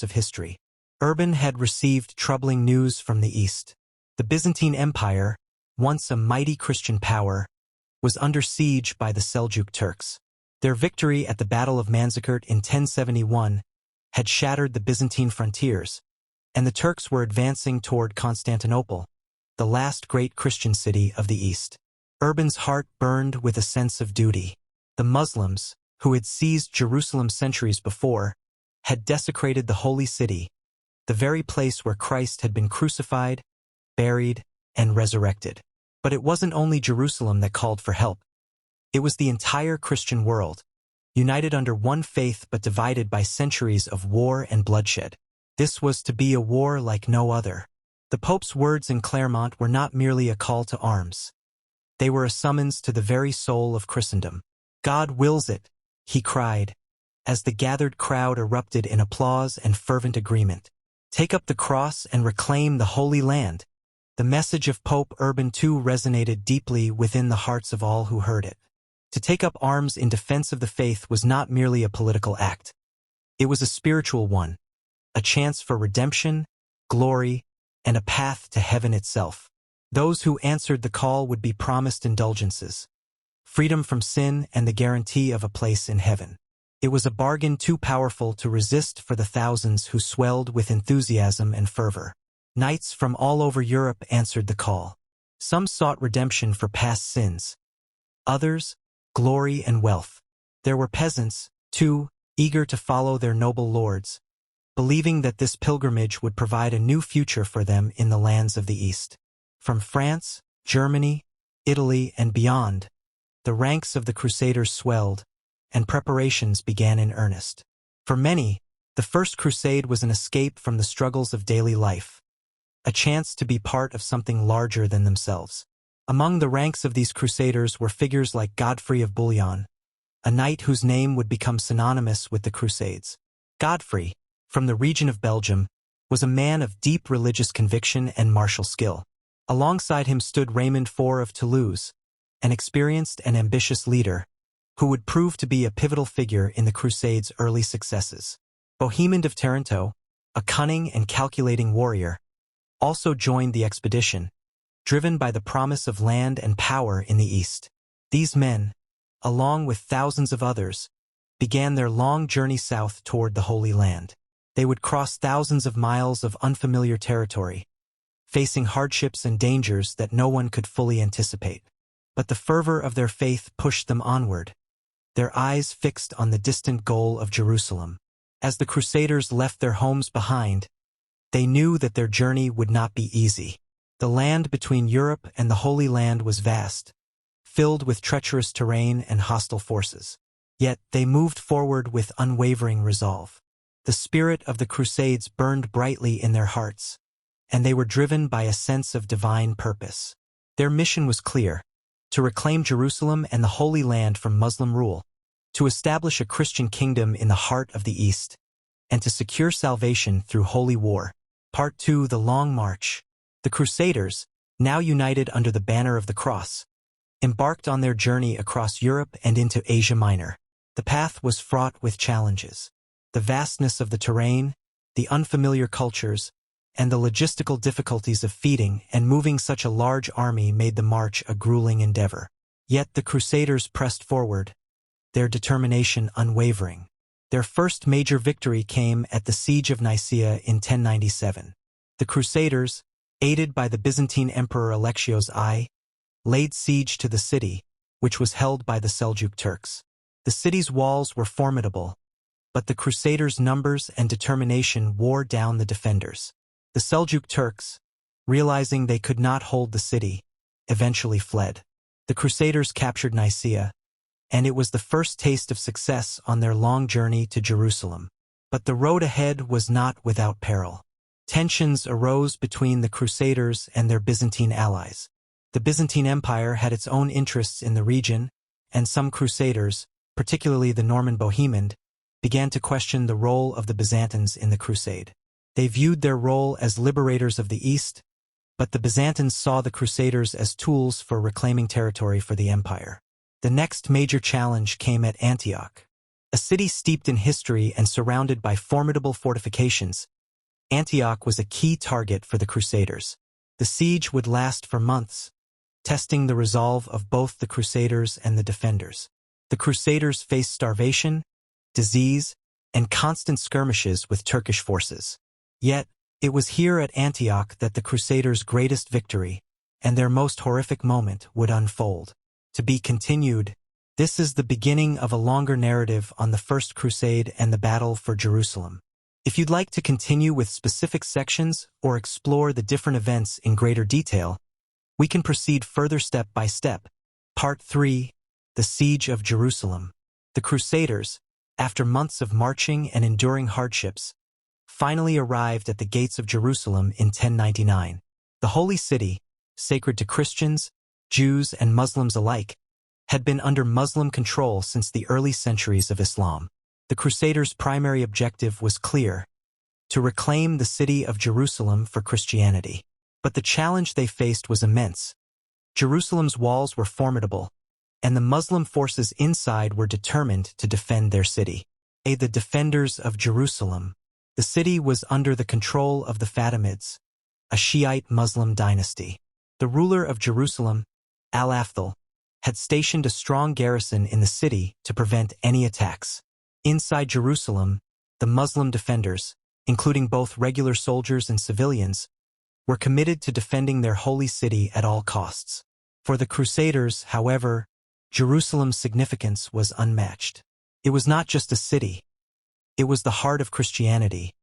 of history. Urban had received troubling news from the east. The Byzantine Empire, once a mighty Christian power, was under siege by the Seljuk Turks. Their victory at the Battle of Manzikert in 1071 had shattered the Byzantine frontiers, and the Turks were advancing toward Constantinople, the last great Christian city of the East. Urban's heart burned with a sense of duty. The Muslims, who had seized Jerusalem centuries before, had desecrated the holy city, the very place where Christ had been crucified, buried, and resurrected. But it wasn't only Jerusalem that called for help. It was the entire Christian world, united under one faith but divided by centuries of war and bloodshed. This was to be a war like no other. The Pope's words in Clermont were not merely a call to arms. They were a summons to the very soul of Christendom. God wills it, he cried, as the gathered crowd erupted in applause and fervent agreement. Take up the cross and reclaim the Holy Land. The message of Pope Urban II resonated deeply within the hearts of all who heard it. To take up arms in defense of the faith was not merely a political act. It was a spiritual one, a chance for redemption, glory, and a path to heaven itself. Those who answered the call would be promised indulgences, freedom from sin, and the guarantee of a place in heaven. It was a bargain too powerful to resist for the thousands who swelled with enthusiasm and fervor. Knights from all over Europe answered the call. Some sought redemption for past sins. Others, glory and wealth. There were peasants, too, eager to follow their noble lords, believing that this pilgrimage would provide a new future for them in the lands of the East. From France, Germany, Italy, and beyond, the ranks of the Crusaders swelled, and preparations began in earnest. For many, the First Crusade was an escape from the struggles of daily life, a chance to be part of something larger than themselves. Among the ranks of these crusaders were figures like Godfrey of Bouillon, a knight whose name would become synonymous with the Crusades. Godfrey, from the region of Belgium, was a man of deep religious conviction and martial skill. Alongside him stood Raymond IV of Toulouse, an experienced and ambitious leader, who would prove to be a pivotal figure in the Crusades' early successes. Bohemond of Taranto, a cunning and calculating warrior, also joined the expedition, driven by the promise of land and power in the East. These men, along with thousands of others, began their long journey south toward the Holy Land. They would cross thousands of miles of unfamiliar territory, facing hardships and dangers that no one could fully anticipate. But the fervor of their faith pushed them onward, their eyes fixed on the distant goal of Jerusalem. As the Crusaders left their homes behind, they knew that their journey would not be easy. The land between Europe and the Holy Land was vast, filled with treacherous terrain and hostile forces. Yet they moved forward with unwavering resolve. The spirit of the Crusades burned brightly in their hearts, and they were driven by a sense of divine purpose. Their mission was clear: to reclaim Jerusalem and the Holy Land from Muslim rule, to establish a Christian kingdom in the heart of the East, and to secure salvation through holy war. Part 2: The Long March. The Crusaders, now united under the banner of the cross, embarked on their journey across Europe and into Asia Minor. The path was fraught with challenges. The vastness of the terrain, the unfamiliar cultures, and the logistical difficulties of feeding and moving such a large army made the march a grueling endeavor. Yet the Crusaders pressed forward, their determination unwavering. Their first major victory came at the Siege of Nicaea in 1097. The Crusaders, aided by the Byzantine Emperor Alexios I, laid siege to the city, which was held by the Seljuk Turks. The city's walls were formidable, but the Crusaders' numbers and determination wore down the defenders. The Seljuk Turks, realizing they could not hold the city, eventually fled. The Crusaders captured Nicaea, and it was the first taste of success on their long journey to Jerusalem. But the road ahead was not without peril. Tensions arose between the Crusaders and their Byzantine allies. The Byzantine Empire had its own interests in the region, and some Crusaders, particularly the Norman Bohemond, began to question the role of the Byzantines in the crusade. They viewed their role as liberators of the East, but the Byzantines saw the Crusaders as tools for reclaiming territory for the empire. The next major challenge came at Antioch. A city steeped in history and surrounded by formidable fortifications, Antioch was a key target for the Crusaders. The siege would last for months, testing the resolve of both the Crusaders and the defenders. The Crusaders faced starvation, disease, and constant skirmishes with Turkish forces. Yet, it was here at Antioch that the Crusaders' greatest victory and their most horrific moment would unfold. To be continued, this is the beginning of a longer narrative on the First Crusade and the battle for Jerusalem. If you'd like to continue with specific sections or explore the different events in greater detail, we can proceed further step by step. Part 3. The Siege of Jerusalem. The Crusaders, after months of marching and enduring hardships, finally arrived at the gates of Jerusalem in 1099. The Holy City, sacred to Christians, Jews, and Muslims alike, had been under Muslim control since the early centuries of Islam. The Crusaders' primary objective was clear: to reclaim the city of Jerusalem for Christianity. But the challenge they faced was immense. Jerusalem's walls were formidable, and the Muslim forces inside were determined to defend their city. The defenders of Jerusalem. The city was under the control of the Fatimids, a Shiite Muslim dynasty. The ruler of Jerusalem, Al-Afdal, had stationed a strong garrison in the city to prevent any attacks. Inside Jerusalem, the Muslim defenders, including both regular soldiers and civilians, were committed to defending their holy city at all costs. For the Crusaders, however, Jerusalem's significance was unmatched. It was not just a city. It was the heart of Christianity,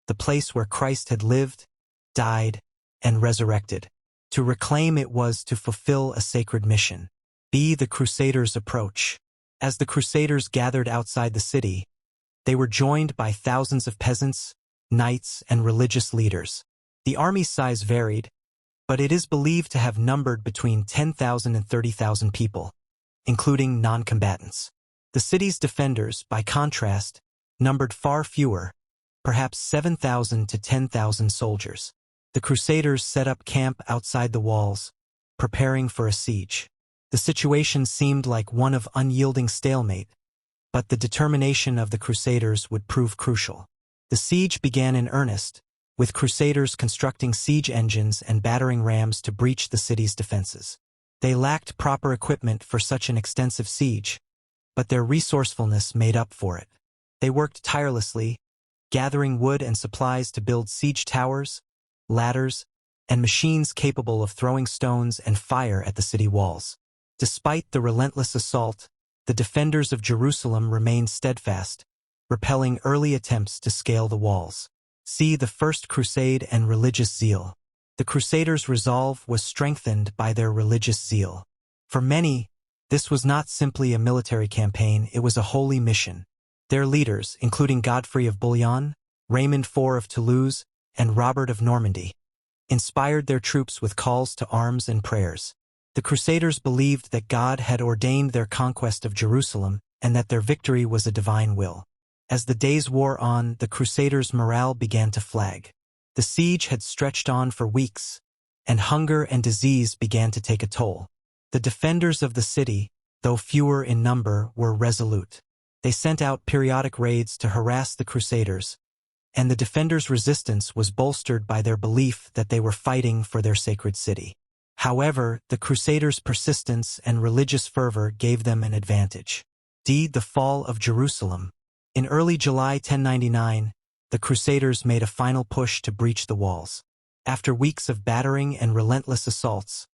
the place where Christ had lived, died, and resurrected. To reclaim it was to fulfill a sacred mission. The Crusaders' approach. As the Crusaders gathered outside the city, they were joined by thousands of peasants, knights, and religious leaders. The army's size varied, but it is believed to have numbered between 10,000 and 30,000 people, including non-combatants. The city's defenders, by contrast, numbered far fewer, perhaps 7,000 to 10,000 soldiers. The Crusaders set up camp outside the walls, preparing for a siege. The situation seemed like one of unyielding stalemate, but the determination of the Crusaders would prove crucial. The siege began in earnest, with Crusaders constructing siege engines and battering rams to breach the city's defenses. They lacked proper equipment for such an extensive siege, but their resourcefulness made up for it. They worked tirelessly, gathering wood and supplies to build siege towers, ladders, and machines capable of throwing stones and fire at the city walls. Despite the relentless assault, the defenders of Jerusalem remained steadfast, repelling early attempts to scale the walls. See the First Crusade and religious zeal. The Crusaders' resolve was strengthened by their religious zeal. For many, this was not simply a military campaign, it was a holy mission. Their leaders, including Godfrey of Bouillon, Raymond IV of Toulouse, and Robert of Normandy, inspired their troops with calls to arms and prayers. The Crusaders believed that God had ordained their conquest of Jerusalem and that their victory was a divine will. As the days wore on, the Crusaders' morale began to flag. The siege had stretched on for weeks, and hunger and disease began to take a toll. The defenders of the city, though fewer in number, were resolute. They sent out periodic raids to harass the Crusaders, and the defenders' resistance was bolstered by their belief that they were fighting for their sacred city. However, the Crusaders' persistence and religious fervor gave them an advantage. The fall of Jerusalem. In early July 1099, the Crusaders made a final push to breach the walls. After weeks of battering and relentless assaults,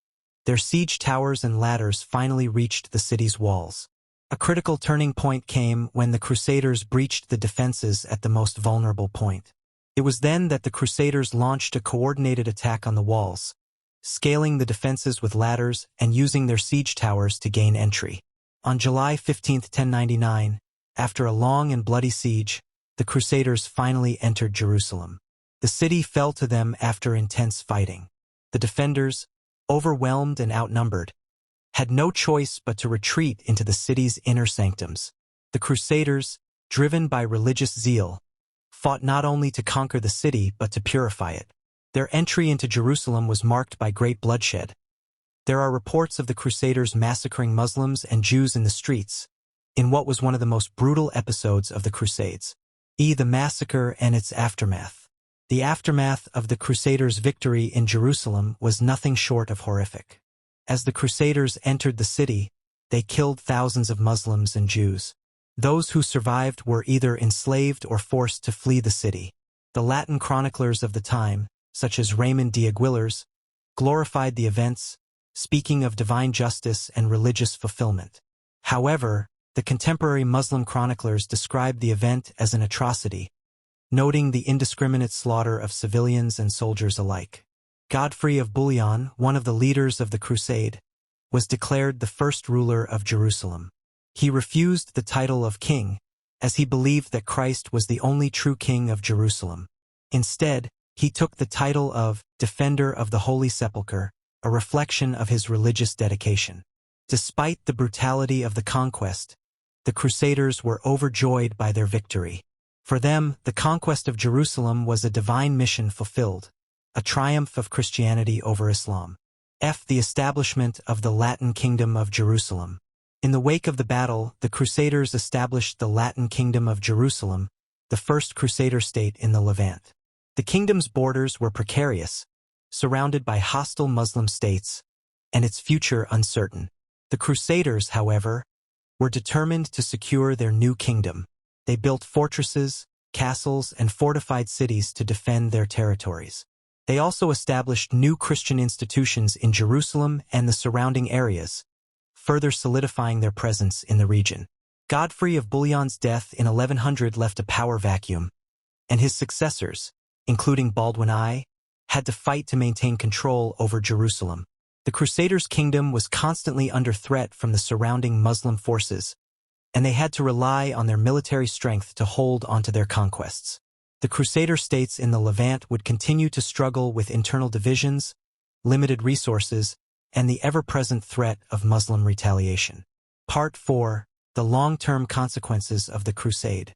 their siege towers and ladders finally reached the city's walls. A critical turning point came when the Crusaders breached the defenses at the most vulnerable point. It was then that the Crusaders launched a coordinated attack on the walls, scaling the defenses with ladders and using their siege towers to gain entry. On July 15, 1099, after a long and bloody siege, the Crusaders finally entered Jerusalem. The city fell to them after intense fighting. The defenders, overwhelmed and outnumbered, had no choice but to retreat into the city's inner sanctums. The Crusaders, driven by religious zeal, fought not only to conquer the city but to purify it. Their entry into Jerusalem was marked by great bloodshed. There are reports of the Crusaders massacring Muslims and Jews in the streets, in what was one of the most brutal episodes of the Crusades. The massacre and its aftermath. The aftermath of the Crusaders' victory in Jerusalem was nothing short of horrific. As the Crusaders entered the city, they killed thousands of Muslims and Jews. Those who survived were either enslaved or forced to flee the city. The Latin chroniclers of the time, such as Raymond de Aguilers, glorified the events, speaking of divine justice and religious fulfillment. However, the contemporary Muslim chroniclers described the event as an atrocity, noting the indiscriminate slaughter of civilians and soldiers alike. Godfrey of Bouillon, one of the leaders of the crusade, was declared the first ruler of Jerusalem. He refused the title of king, as he believed that Christ was the only true king of Jerusalem. Instead, he took the title of Defender of the Holy Sepulchre, a reflection of his religious dedication. Despite the brutality of the conquest, the Crusaders were overjoyed by their victory. For them, the conquest of Jerusalem was a divine mission fulfilled, a triumph of Christianity over Islam. The establishment of the Latin Kingdom of Jerusalem. In the wake of the battle, the Crusaders established the Latin Kingdom of Jerusalem, the first Crusader state in the Levant. The kingdom's borders were precarious, surrounded by hostile Muslim states, and its future uncertain. The Crusaders, however, were determined to secure their new kingdom. They built fortresses, castles, and fortified cities to defend their territories. They also established new Christian institutions in Jerusalem and the surrounding areas, further solidifying their presence in the region. Godfrey of Bouillon's death in 1100 left a power vacuum, and his successors, including Baldwin I, had to fight to maintain control over Jerusalem. The Crusaders' kingdom was constantly under threat from the surrounding Muslim forces, and they had to rely on their military strength to hold onto their conquests. The Crusader states in the Levant would continue to struggle with internal divisions, limited resources, and the ever-present threat of Muslim retaliation. Part 4. The long-term consequences of the Crusade.